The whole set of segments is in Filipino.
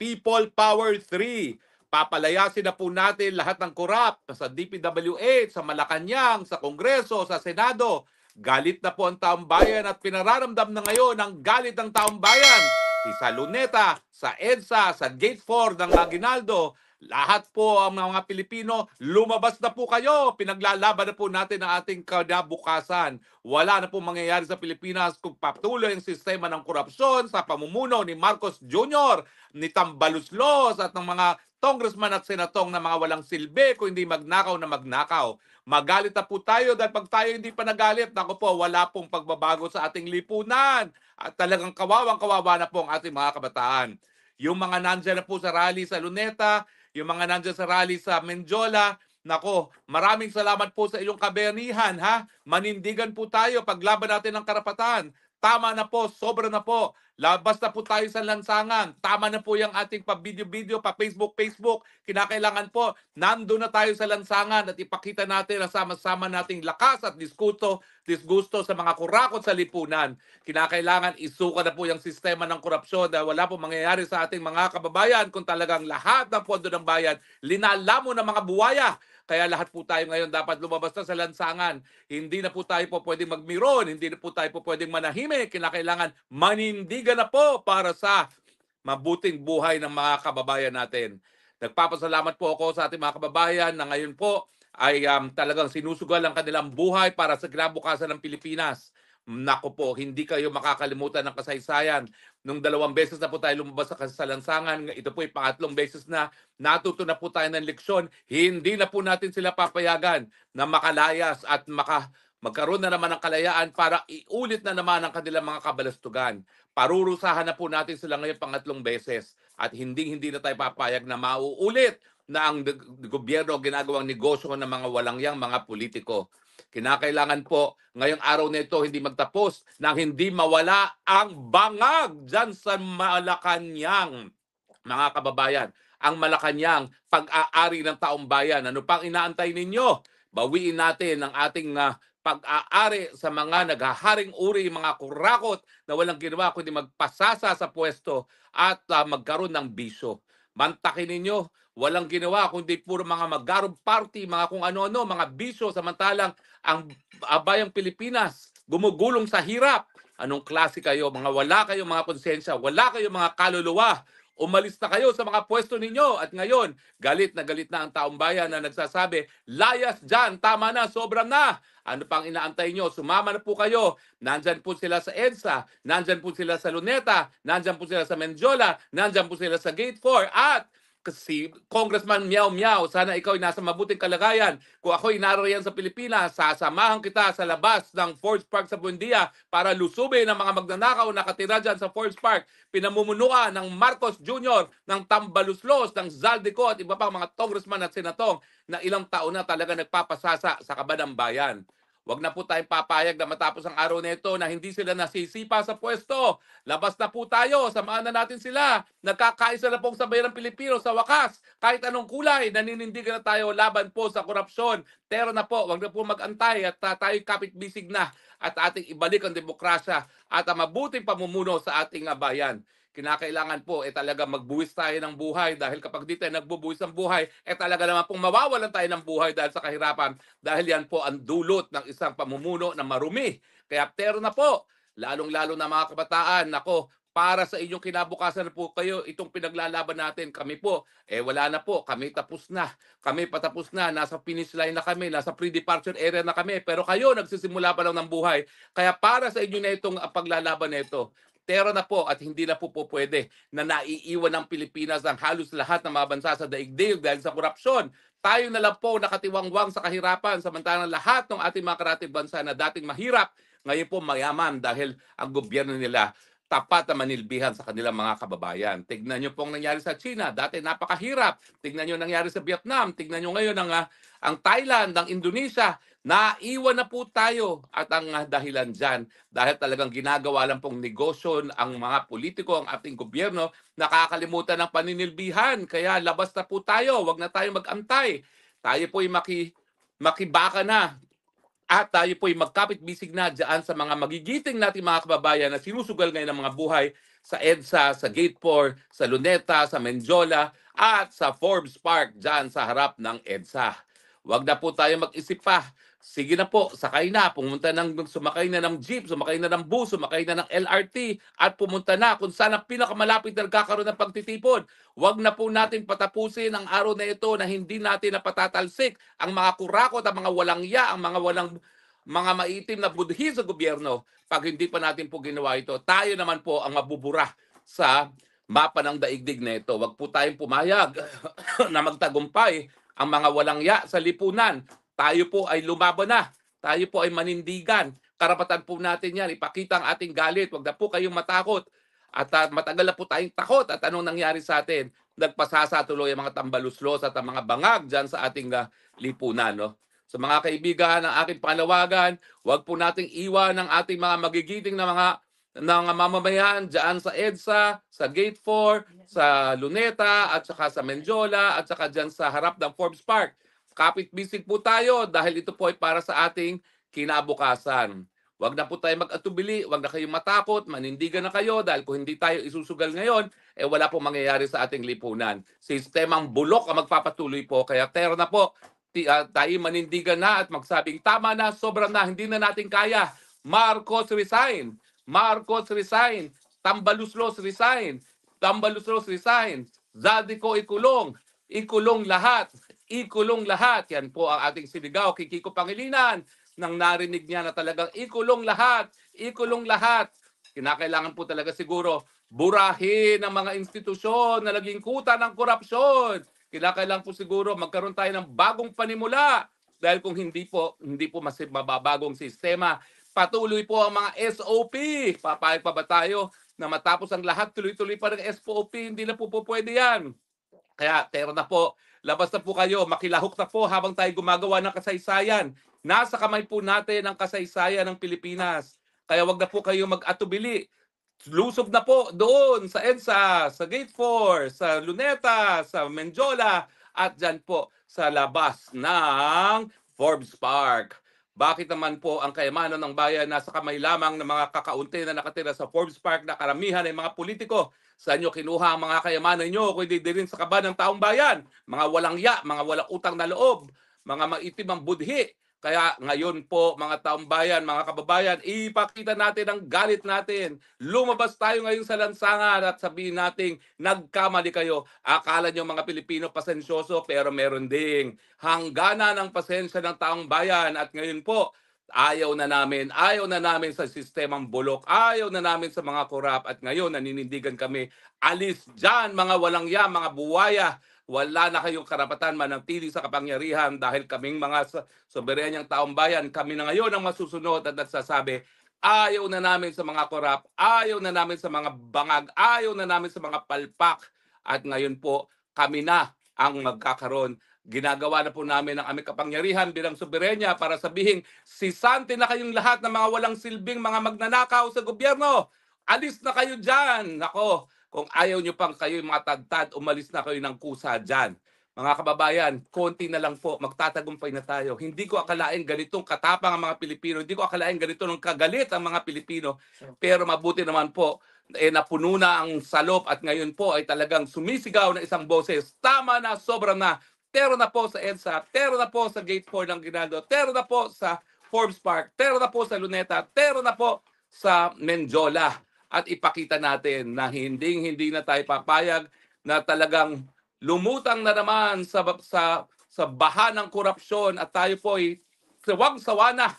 People Power 3. Papalayasin na po natin lahat ng korap sa DPWH, sa Malacanang, sa Kongreso, sa Senado. Galit na po ang taong bayan at pinararamdam na ngayon ang galit ng taong bayan. Sa Luneta, sa EDSA, sa Gate 4 ng Aguinaldo, lahat po ang mga Pilipino, lumabas na po kayo. Pinaglalaban na po natin ang ating kinabukasan. Wala na po mangyayari sa Pilipinas kung patuloy ang sistema ng korupsyon sa pamumuno ni Marcos Jr., ni Tambaluslos at ng mga congressman at senatong na mga walang silbi kung hindi magnakaw na magnakaw. Magalit na po tayo dahil pag tayo hindi pa nagalit, naku po, wala pong pagbabago sa ating lipunan. At talagang kawawang-kawawa na po ang ating mga kabataan. Yung mga nandyan na po sa rally sa Luneta, yung mga nandyan sa rally sa Menjola, nako, maraming salamat po sa inyong kabayanihan, ha? Manindigan po tayo, paglaban natin ng karapatan. Tama na po, sobra na po. Labas na po tayo sa lansangan. Tama na po yung ating pa-video-video, pa-Facebook. Kinakailangan po, nandun na tayo sa lansangan at ipakita natin ang sama-sama nating lakas at disgusto sa mga kurakot sa lipunan. Kinakailangan isuka na po yung sistema ng korupsyon dahil wala po mangyayari sa ating mga kababayan kung talagang lahat ng pondo ng bayan linalamo ng mga buwaya. Kaya lahat po tayo ngayon dapat lumabas na sa lansangan. Hindi na po tayo po pwedeng magmiron, hindi na po tayo po pwedeng manahimik. Kinakailangan manindigan na po para sa mabuting buhay ng mga kababayan natin. Nagpapasalamat po ako sa ating mga kababayan na ngayon po ay talagang sinusugal ang kanilang buhay para sa kinabukasan ng Pilipinas. Nako po, hindi kayo makakalimutan ng kasaysayan. Nung 2 beses na po tayo lumabas sa lansangan, ito po ay pangatlong beses na natuto na po tayo ng leksyon. Hindi na po natin sila papayagan na makalayas at magkaroon na naman ng kalayaan para iulit na naman ang kanilang mga kabalastugan. Parurusahan na po natin sila ngayon pangatlong beses at hindi na tayo papayag na mauulit na ang gobyerno ginagawang negosyo ng mga walangyang mga politiko. Kinakailangan po ngayong araw na ito hindi magtapos nang hindi mawala ang bangag dyan sa Malacanang. Mga kababayan, ang Malacanang, pag-aari ng taong bayan. Ano pang inaantay ninyo? Bawiin natin ang ating pag-aari sa mga naghaharing uri, mga kurakot na walang ginawa kundi magpasasa sa pwesto at magkaroon ng bisyo. Mantakin ninyo, walang ginawa kundi puro mga magarong party, mga kung ano-ano, mga bisyo, samantalang ang bayang Pilipinas gumugulong sa hirap. Anong klase kayo? Mga wala kayong mga konsensya, wala kayong mga kaluluwa. Umalis na kayo sa mga pwesto ninyo at ngayon, galit na ang taong bayan na nagsasabi, layas dyan, tama na, sobrang na. Ano pang inaantay nyo? Sumama na po kayo. Nandyan po sila sa EDSA, nandyan po sila sa Luneta, nandyan po sila sa Menjola, nandyan po sila sa Gate 4 at si Congressman Meow Meow, sana ikaw ay nasa mabuting kalagayan. Kung ako'y naririyan sa Pilipinas, sasamahan kita sa labas ng Forest Park sa Buendia para lusubin ang mga magnanakaw na nakatira dyan sa Forest Park. Pinamumunuan ng Marcos Jr., ng Tambaluslos, ng Zaldico at iba pang mga congressman at senatong na ilang taon na talaga nagpapasasa sa kaban ng bayan. Huwag na po tayong papayag na matapos ang araw nito na hindi sila nasisipa sa pwesto. Labas na po tayo, samahan na natin sila. Nagkakaisa na pong sabayan ng Pilipino sa wakas. Kahit anong kulay, naninindigan na tayo laban po sa korupsyon. Pero na po, huwag na po mag-antay at tayo kapit-bisig na at ating ibalik ang demokrasya at ang mabuting pamumuno sa ating bayan. Kinakailangan po talaga magbuwis tayo ng buhay dahil kapag di tayo nagbubuwis ng buhay, talaga naman pong mawawalan tayo ng buhay dahil sa kahirapan dahil yan po ang dulot ng isang pamumuno na marumi. Kaya pero na po, lalong-lalo na mga kabataan, nako, para sa inyong kinabukasan po kayo, itong pinaglalaban natin, kami po, wala na po, kami tapos na. Kami patapos na, nasa finish line na kami, nasa pre-departure area na kami, pero kayo nagsisimula pa lang ng buhay. Kaya para sa inyo na itong paglalaban na ito, pero na po at hindi na po pwede na naiiwan ng Pilipinas ang halos lahat ng mga bansa sa daigdig dahil sa korupsyon. Tayo na lang po nakatiwangwang sa kahirapan samantalang lahat ng ating mga karatig bansa na dating mahirap, ngayon po mayaman dahil ang gobyerno nila tapat na manilbihan sa kanilang mga kababayan. Tignan nyo pong nangyari sa China. Dati napakahirap. Tignan nyo nangyari sa Vietnam. Tignan nyo ngayon ang Thailand, ang Indonesia. Naiwan na po tayo at ang dahilan dyan dahil talagang ginagawa lang pong negosyo ang mga politiko, ang ating gobyerno, nakakalimutan ng paninilbihan. Kaya labas na po tayo. Huwag na tayo mag-antay. Tayo po'y makibaka na. At tayo po'y magkapit-bisig na dyan sa mga magigiting nating mga kababayan na sinusugal ngayon ng mga buhay sa EDSA, sa Gate 4, sa Luneta, sa Menjola, at sa Forbes Park dyan sa harap ng EDSA. Huwag na po tayo mag-isip pa. Sige na po, sakay na, sumakay na ng jeep, sumakay na ng bus, sumakay na ng LRT, at pumunta na kung saan ang pinakamalapit na nagkakaroon ng pagtitipon. Huwag na po natin patapusin ang araw na ito na hindi natin napatatalsik ang mga kurakot, ang mga walang ya, ang mga maitim na budhi sa gobyerno. Pag hindi pa natin po ginawa ito, tayo naman po ang mabubura sa mapa ng daigdig na ito. Huwag po tayong pumayag na magtagumpay ang mga walang ya sa lipunan. Tayo po ay lumaban na. Tayo po ay manindigan. Karapatan po natin yan. Ipakita ang ating galit. Huwag na po kayong matakot. At matagal na po tayong takot. At anong nangyari sa atin? Nagpasasa tuloy ang mga tambaluslos at ang mga bangag dyan sa ating lipunan. No? Sa mga kaibigan, ang aking panawagan, huwag po nating iwan ang ating mga magigiting na mga mamamayan dyan sa EDSA, sa Gate 4, sa Luneta, at saka sa Menjola, at saka dyan sa harap ng Forbes Park. Kapit-bisig po tayo dahil ito po ay para sa ating kinabukasan. Huwag na po tayo mag-atubili, huwag na kayong matakot, manindigan na kayo dahil kung hindi tayo isusugal ngayon, wala pong mangyayari sa ating lipunan. Sistemang bulok ang magpapatuloy po, kaya tero na po, tayo manindigan na at magsabing tama na, sobra na, hindi na natin kaya. Marcos resign. Marcos resign. Tambaluslos resign. Tambaluslos resign. Zadico ikulong. Ikulong lahat. Ikulong lahat. Yan po ang ating sinigaw kay Kiko Pangilinan nang narinig niya na talagang ikulong lahat. Ikulong lahat. Kinakailangan po talaga siguro burahin ang mga institusyon na naging kuta ng korupsyon. Kinakailangan po siguro magkaroon tayo ng bagong panimula dahil kung hindi po mas mababagong sistema. Patuloy po ang mga SOP. Papayag pa ba tayo na matapos ang lahat tuloy-tuloy pa ng SOP? Hindi na po pwede yan. Kaya tero na po, labas na po kayo, makilahok na po habang tayo gumagawa ng kasaysayan. Nasa kamay po natin ang kasaysayan ng Pilipinas. Kaya wag na po kayo mag-atubili. Lusob na po doon sa EDSA, sa Gate 4, sa Luneta, sa Menjola, at dyan po sa labas ng Forbes Park. Bakit naman po ang kayamanan ng bayan nasa kamay lamang ng mga kakaunti na nakatira sa Forbes Park na karamihan ay mga politiko? Saan nyo kinuha ang mga kayamanan nyo kung hindi din sa kaba ng taong bayan? Mga walang ya, mga walang utang na loob, mga maitim ang budhi. Kaya ngayon po mga taong bayan, mga kababayan, ipakita natin ang galit natin. Lumabas tayo ngayon sa lansangan at sabihin nating nagkamali kayo. Akala nyo mga Pilipino pasensyoso pero meron ding hanggana ng pasensya ng taong bayan. At ngayon po, ayaw na namin sa sistemang bulok, ayaw na namin sa mga korap. At ngayon naninindigan kami, alis dyan mga walang ya, mga buwaya. Wala na kayong karapatan manatili sa kapangyarihan dahil kaming mga soberanyang taong bayan, kami na ngayon ang masusunod at nagsasabi, ayaw na namin sa mga korap, ayaw na namin sa mga bangag, ayaw na namin sa mga palpak. At ngayon po, kami na ang magkakaroon. Ginagawa na po namin ang aming kapangyarihan bilang soberenya para sabihin, sisante na kayong lahat ng mga walang silbing mga magnanakaw sa gobyerno. Alis na kayo dyan. Nako, kung ayaw nyo pang kayo mga tadtad, umalis na kayo ng kusa dyan. Mga kababayan, konti na lang po, magtatagumpay na tayo. Hindi ko akalain ganitong katapang ang mga Pilipino. Hindi ko akalain ganito ng kagalit ang mga Pilipino. Pero mabuti naman po, napuno na ang salop at ngayon po ay talagang sumisigaw na isang boses. Tama na, sobra na. Tero na po sa EDSA, tero na po sa Gate 4 ng Ginaldo, tero na po sa Forbes Park, tero na po sa Luneta, tero na po sa Menjola. At ipakita natin na hindi na tayo papayag na talagang lumutang na naman sa baha ng korupsyon at tayo po ay sawang-sawa na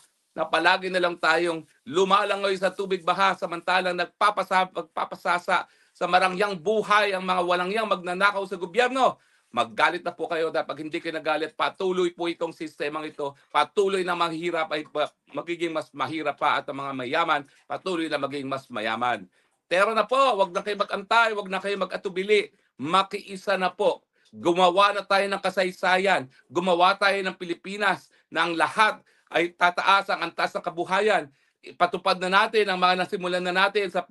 palagi na lang tayong lumalangoy sa tubig baha samantalang magpapasasa sa marangyang buhay ang mga walangyang magnanakaw sa gobyerno. Maggalit na po kayo dahil pag hindi kayo nagalit, patuloy po itong sistemang ito, patuloy na mahirap ay magiging mas mahirap pa at ang mga mayaman, patuloy na magiging mas mayaman. Pero na po, wag na kayo mag-antay, wag na kayo mag-atubili, makiisa na po. Gumawa na tayo ng kasaysayan, gumawa tayo ng Pilipinas na ang lahat ay tataas ang antas ng kabuhayan. Ipatupad na natin ang mga nasimulan na natin sa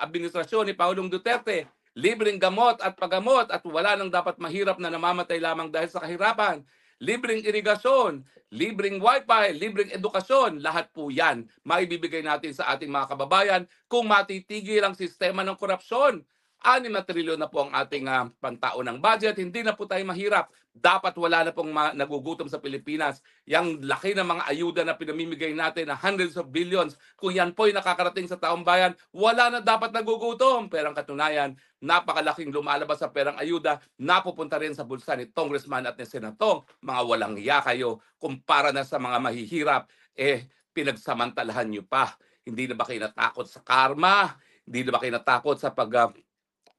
administrasyon ni Pangulong Duterte. Libreng gamot at paggamot at wala nang dapat mahirap na namamatay lamang dahil sa kahirapan. libreng irigasyon, libreng wifi, libreng edukasyon, lahat po yan maibibigay natin sa ating mga kababayan kung matitigil ang sistema ng korupsyon. 6 na trilyon na po ang ating pantaonang budget. Hindi na po tayo mahirap. Dapat wala na pong nagugutom sa Pilipinas. Yang laki ng mga ayuda na pinamimigay natin na hundreds of billions, kung yan po'y nakakarating sa taong bayan, wala na dapat nagugutom. Pero ang katunayan, napakalaking lumalabas sa perang ayuda, napupunta rin sa bulsa ni Congressman at ni Senatong. Mga walang hiya kayo, kumpara na sa mga mahihirap, pinagsamantalahan nyo pa. Hindi na ba kayo natakot sa karma? Hindi na ba kayo natakot sa pag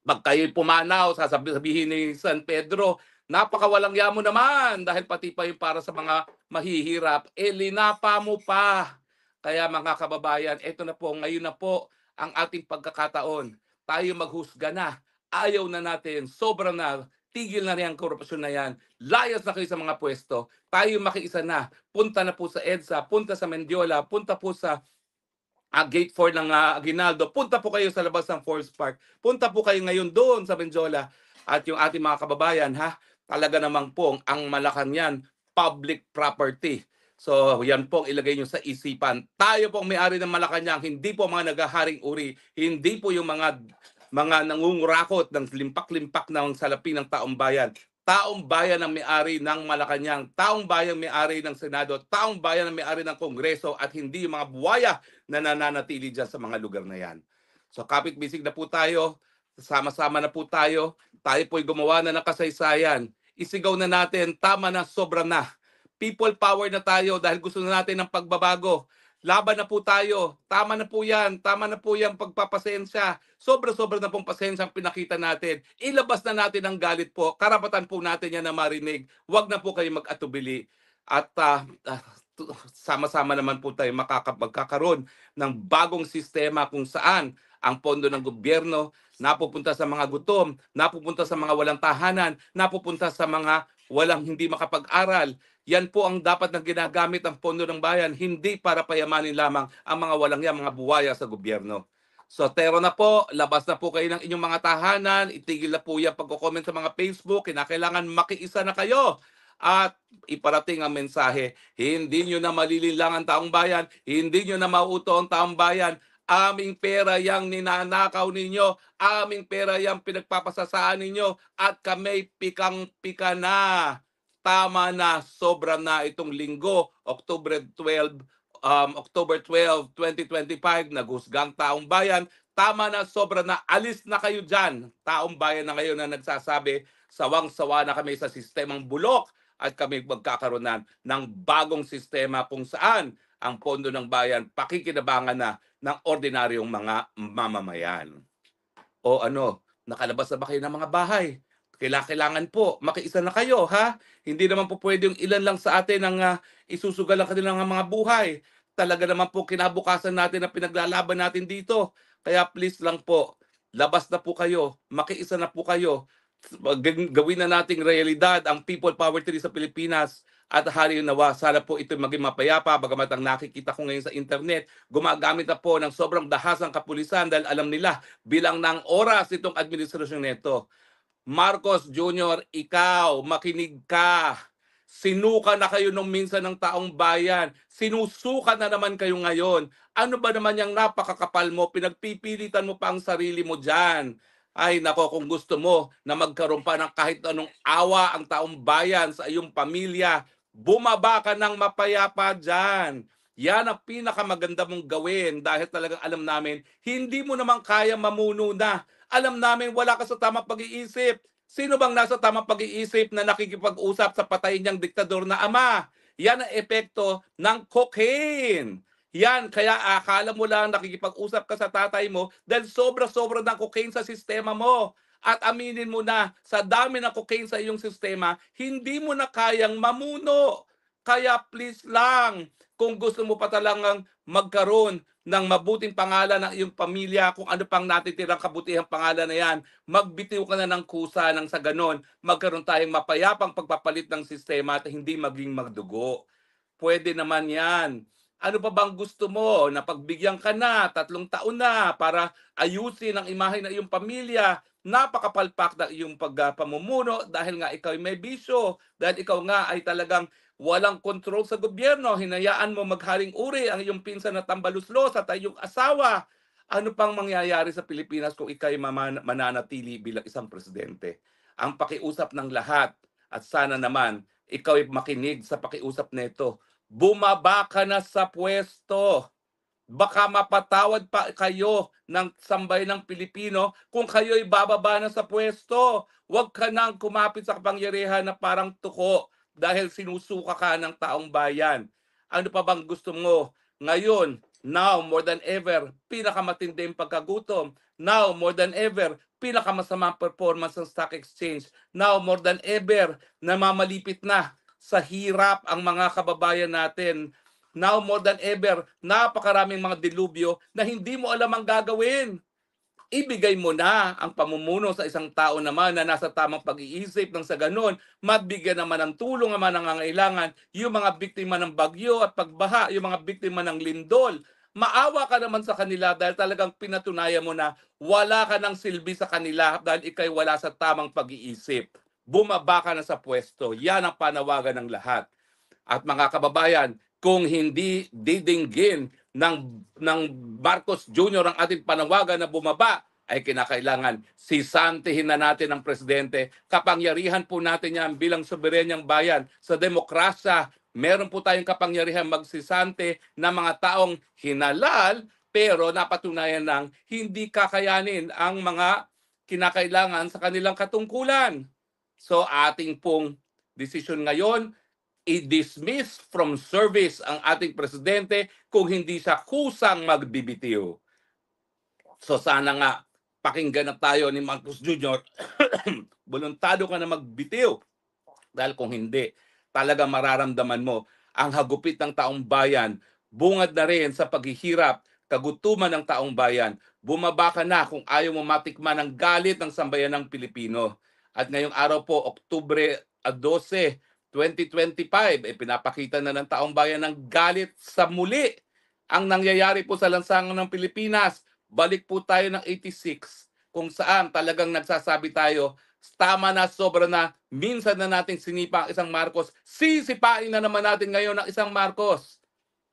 kayo'y pumanaw, sasabihin ni San Pedro, napakawalang yamo naman dahil pati pa yung para sa mga mahihirap, linapa mo pa. Kaya mga kababayan, eto na po, ngayon na po ang ating pagkakataon. Tayo maghusga na. Ayaw na natin, sobra na, tigil na rin ang korupsyon na yan. Layas na kayo sa mga pwesto. Tayo makiisa na. Punta na po sa EDSA, punta sa Mendiola, punta po sa Gate 4 ng Aguinaldo, punta po kayo sa labas ng Forest Park. Punta po kayo ngayon doon sa Benjola. At yung ating mga kababayan, talaga namang pong ang Malacanang public property. So, yan pong ilagay nyo sa isipan. Tayo pong may-ari ng Malacanang, hindi po mga nagaharing uri, hindi po yung mga nangungurakot ng limpak-limpak ng salapi ng taong bayan. Taong bayan ang may-ari ng Malacanang, taong bayan may-ari ng Senado, taong bayan ang may-ari ng Kongreso at hindi yung mga buwaya na nananatili dyan sa mga lugar na yan. So kapit-bisig na po tayo, sama-sama na po tayo po'y gumawa na ng kasaysayan. Isigaw na natin, tama na, sobra na. People power na tayo dahil gusto na natin ng pagbabago. Laban na po tayo. Tama na po yan. Tama na po yan pagpapasensya. Sobra-sobra na pong pasensya ang pinakita natin. Ilabas na natin ang galit po. Karapatan po natin yan na marinig. Huwag na po kayo mag-atubili. At sama-sama naman po tayo magkakaroon ng bagong sistema kung saan ang pondo ng gobyerno napupunta sa mga gutom, napupunta sa mga walang tahanan, napupunta sa mga walang hindi makapag-aral. Yan po ang dapat na ginagamit ang pondo ng bayan, hindi para payamanin lamang ang mga walang yan, mga buwaya sa gobyerno. So, tero na po, labas na po kayo ng inyong mga tahanan, itigil na po yan pagko-comment sa mga Facebook, kinakailangan makiisa na kayo. At iparating ang mensahe, hindi nyo na malilinlang ang taong bayan, hindi nyo na mauto ang taong bayan, aming pera yang ninanakaw ninyo, aming pera yang pinagpapasasaan ninyo, at kami pikang-pika na. Tama na, sobra na itong linggo, October 12, 2025, naghusgang taong bayan. Tama na, sobra na, alis na kayo dyan. Taong bayan na ngayon na nagsasabi, sawang-sawa na kami sa sistemang bulok at kami magkakaroon ng bagong sistema kung saan ang pondo ng bayan pakikinabangan na ng ordinaryong mga mamamayan. O nakalabas na ba kayo ng mga bahay? Kailangan po, makiisa na kayo, Hindi naman po pwede yung ilan lang sa atin ang isusugal ang kanilang mga buhay. Talaga naman po kinabukasan natin na pinaglalaban natin dito. Kaya please lang po, labas na po kayo, makiisa na po kayo. Gawin na nating realidad ang people power tree sa Pilipinas. At hari nawa, sana po ito maging mapayapa. Bagamat ang nakikita ko ngayon sa internet, gumagamit na po ng sobrang dahasang kapulisan dahil alam nila bilang ng oras itong administrasyon nito. Marcos Jr., ikaw, makinig ka. Sinuka na kayo nung minsan ng taong bayan. Sinusuka na naman kayo ngayon. Ano ba naman yung napakakapal mo? Pinagpipilitan mo pa ang sarili mo dyan. Ay nako, kung gusto mo na magkaroon pa ng kahit anong awa ang taong bayan sa iyong pamilya, bumaba ka ng mapayapa dyan. Yan ang pinakamaganda mong gawin dahil talagang alam namin, hindi mo naman kaya mamuno na. Alam namin wala ka sa tamang pag-iisip. Sino bang nasa tamang pag-iisip na nakikipag-usap sa patay niyang diktador na ama? Yan ang epekto ng cocaine. Yan, kaya akala mo lang nakikipag-usap ka sa tatay mo dahil sobra-sobra ng cocaine sa sistema mo. At aminin mo na, sa dami ng cocaine sa iyong sistema, hindi mo na kayang mamuno. Kaya please lang, kung gusto mo pa talagang magkaroon ng mabuting pangalan ng iyong pamilya, kung ano pang natitirang kabutihang pangalan na yan, magbitiw ka na ng kusa nang sa ganon, magkaroon tayong mapayapang pagpapalit ng sistema at hindi maging magdugo. Pwede naman yan. Ano pa bang gusto mo? Napagbigyan ka na, 3 taon na para ayusin ang imahe ng iyong pamilya. napakapalpak na iyong pamumuno dahil nga ikaw ay may bisyo, dahil ikaw nga ay talagang walang kontrol sa gobyerno, hinayaan mo magharing-uri ang iyong pinsan na tambaluslos at iyong asawa. Ano pang mangyayari sa Pilipinas kung ikaw ay mananatili bilang isang presidente? Ang pakiusap ng lahat, at sana naman ikaw ay makinig sa pakiusap nito, bumaba ka na sa pwesto. Baka mapatawad pa kayo ng sambayanang Pilipino kung kayo'y bababa na sa pwesto. Huwag ka nang kumapit sa kapangyarihan na parang tuko dahil sinusuka ka ng taong bayan. Ano pa bang gusto mo? Ngayon, now more than ever, pinakamatindi yung pagkagutom. Now more than ever, pinakamasamang performance ng stock exchange. Now more than ever, namamalipit na sa hirap ang mga kababayan natin. Now more than ever, napakaraming mga dilubyo na hindi mo alam ang gagawin. Ibigay mo na ang pamumuno sa isang tao naman na nasa tamang pag-iisip nang sa ganon, magbigyan naman ng tulong naman ang nangangailangan, yung mga biktima ng bagyo at pagbaha, yung mga biktima ng lindol. Maawa ka naman sa kanila dahil talagang pinatunayan mo na wala ka ng silbi sa kanila dahil ikay wala sa tamang pag-iisip. Bumaba ka na sa pwesto. Yan ang panawagan ng lahat. At mga kababayan, kung hindi didinggin ng Marcos Jr. ang ating panawagan na bumaba, ay kinakailangan sisantihin na natin ang presidente. Kapangyarihan po natin yan bilang soberenyang bayan. Sa demokrasya, meron po tayong kapangyarihan magsisante ng mga taong hinalal, pero napatunayan ng hindi kakayanin ang mga kinakailangan sa kanilang katungkulan. So ating pong desisyon ngayon, i-dismiss from service ang ating presidente kung hindi siya kusang magbibitiw. So sana nga pakinggan na tayo ni Marcos Jr. Buluntado ka na magbitiw. Dahil kung hindi, talaga mararamdaman mo ang hagupit ng taong bayan, bungad na rin sa paghihirap, kagutuman ng taong bayan. Bumaba ka na kung ayaw mo matikman ang galit ng sambayanang Pilipino. At ngayong araw po, Oktubre 12, 2025, pinapakita na ng taong bayan ng galit sa muli ang nangyayari po sa lansangan ng Pilipinas. Balik po tayo ng 86 kung saan talagang nagsasabi tayo, tama na, sobra na, minsan na nating sinipa ang isang Marcos, sisipain na naman natin ngayon ang isang Marcos.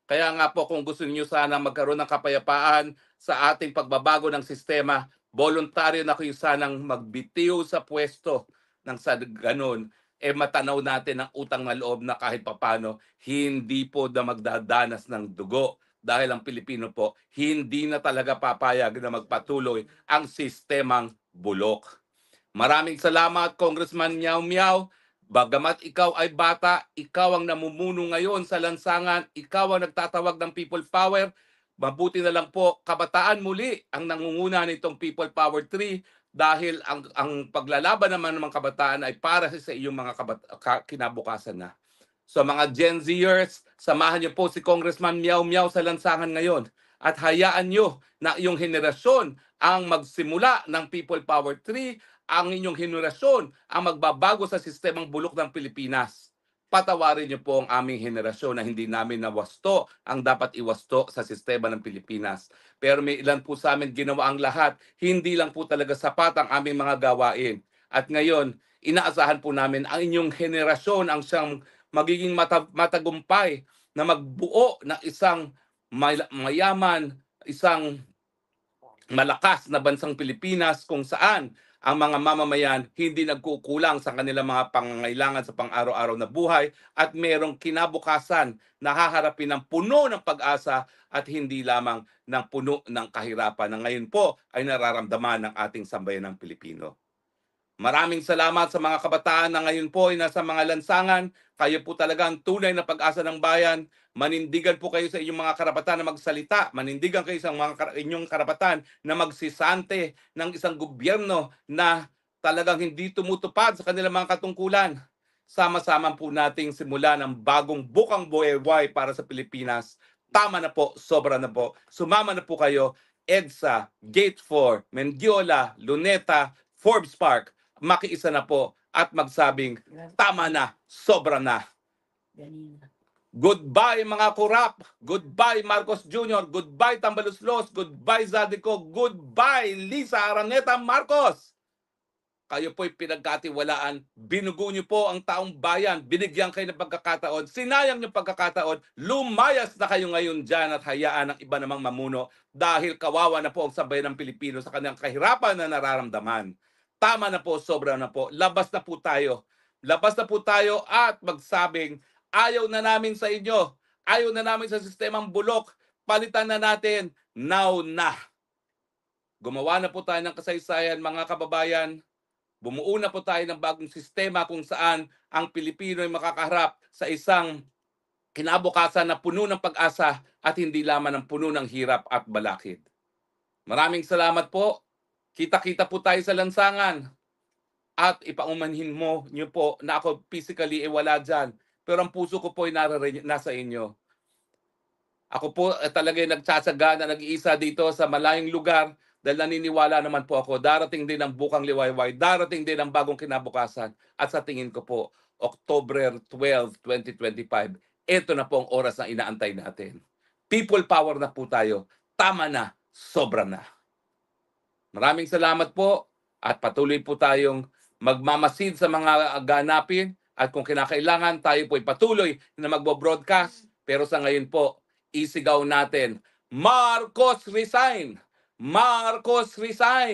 Kaya nga po kung gusto niyo sana magkaroon ng kapayapaan sa ating pagbabago ng sistema, voluntaryo na kayo sanang magbitiw sa pwesto ng sa ganun matanaw natin ang utang na loob na kahit papano hindi po na magdadanas ng dugo dahil ang Pilipino po hindi na talaga papayag na magpatuloy ang sistemang bulok. Maraming salamat, Congressman Miao Miao. Bagamat ikaw ay bata, ikaw ang namumuno ngayon sa lansangan, ikaw ang nagtatawag ng People Power. Mabuti na lang po, kabataan muli ang nangunguna nitong People Power 3 dahil ang paglalaban naman ng mga kabataan ay para sa iyong mga kinabukasan na. So mga Gen Zers, samahan niyo po si Congressman Miao Miao sa lansangan ngayon at hayaan niyo na iyong henerasyon ang magsimula ng People Power 3, ang inyong henerasyon ang magbabago sa sistemang bulok ng Pilipinas. Patawarin niyo po ang aming henerasyon na hindi namin nawasto ang dapat iwasto sa sistema ng Pilipinas. Pero may ilan po sa amin ginawa ang lahat, hindi lang po talaga sapat ang aming mga gawain. At ngayon, inaasahan po namin ang inyong henerasyon ang siyang magiging matagumpay na magbuo ng isang mayaman, isang malakas na bansang Pilipinas kung saan ang mga mamamayan hindi nagkukulang sa kanilang mga pangangailangan sa pang-araw-araw na buhay at merong kinabukasan na haharapin ng puno ng pag-asa at hindi lamang ng puno ng kahirapan na ngayon po ay nararamdaman ng ating sambayanang Pilipino. Maraming salamat sa mga kabataan na ngayon po ay nasa mga lansangan. Kayo po talaga ang tunay na pag-asa ng bayan. Manindigan po kayo sa inyong mga karapatan na magsalita. Manindigan kayo sa inyong karapatan na magsisante ng isang gobyerno na talagang hindi tumutupad sa kanilang mga katungkulan. Sama-sama po nating simulan ng bagong bukang buhay para sa Pilipinas. Tama na po, sobra na po. Sumama na po kayo. EDSA, Gate 4, Mendiola, Luneta, Forbes Park. Makiisa na po at magsabing tama na, sobra na. Goodbye mga kurap, goodbye Marcos Jr., goodbye Tambaluslos, goodbye Zadico, goodbye Lisa Araneta Marcos. kayo po'y pinagkatiwalaan, binugo niyo po ang taong bayan, binigyan kayo ng pagkakataon, sinayang niyo pagkakataon, lumayas na kayo ngayon dyan at hayaan ang iba namang mamuno dahil kawawa na po ang sambayan ng Pilipino sa kanilang kahirapan na nararamdaman. Tama na po, sobra na po, labas na po tayo. Labas na po tayo at magsabing, ayaw na namin sa inyo, ayaw na namin sa sistemang bulok, palitan na natin, now na. Gumawa na po tayo ng kasaysayan, mga kababayan. Bumuo na po tayo ng bagong sistema kung saan ang Pilipino ay makakaharap sa isang kinabukasan na puno ng pag-asa at hindi lamang ng puno ng hirap at balakid. Maraming salamat po. Kita-kita po tayo sa lansangan. At ipaumanhin mo niyo po na ako physically wala dyan. Pero ang puso ko po ay nasa inyo. Ako po talaga nagtsatsaga na nag-iisa dito sa malayong lugar dahil naniniwala naman po ako, darating din ang bukang liwayway, darating din ang bagong kinabukasan. At sa tingin ko po, October 12, 2025, ito na po ang oras na inaantay natin. People power na po tayo. Tama na, sobra na. Maraming salamat po at patuloy po tayong magmamasid sa mga ganapin at kung kinakailangan tayo po ay patuloy na magbo-broadcast. Pero sa ngayon po, isigaw natin, Marcos resign! Marcos resign!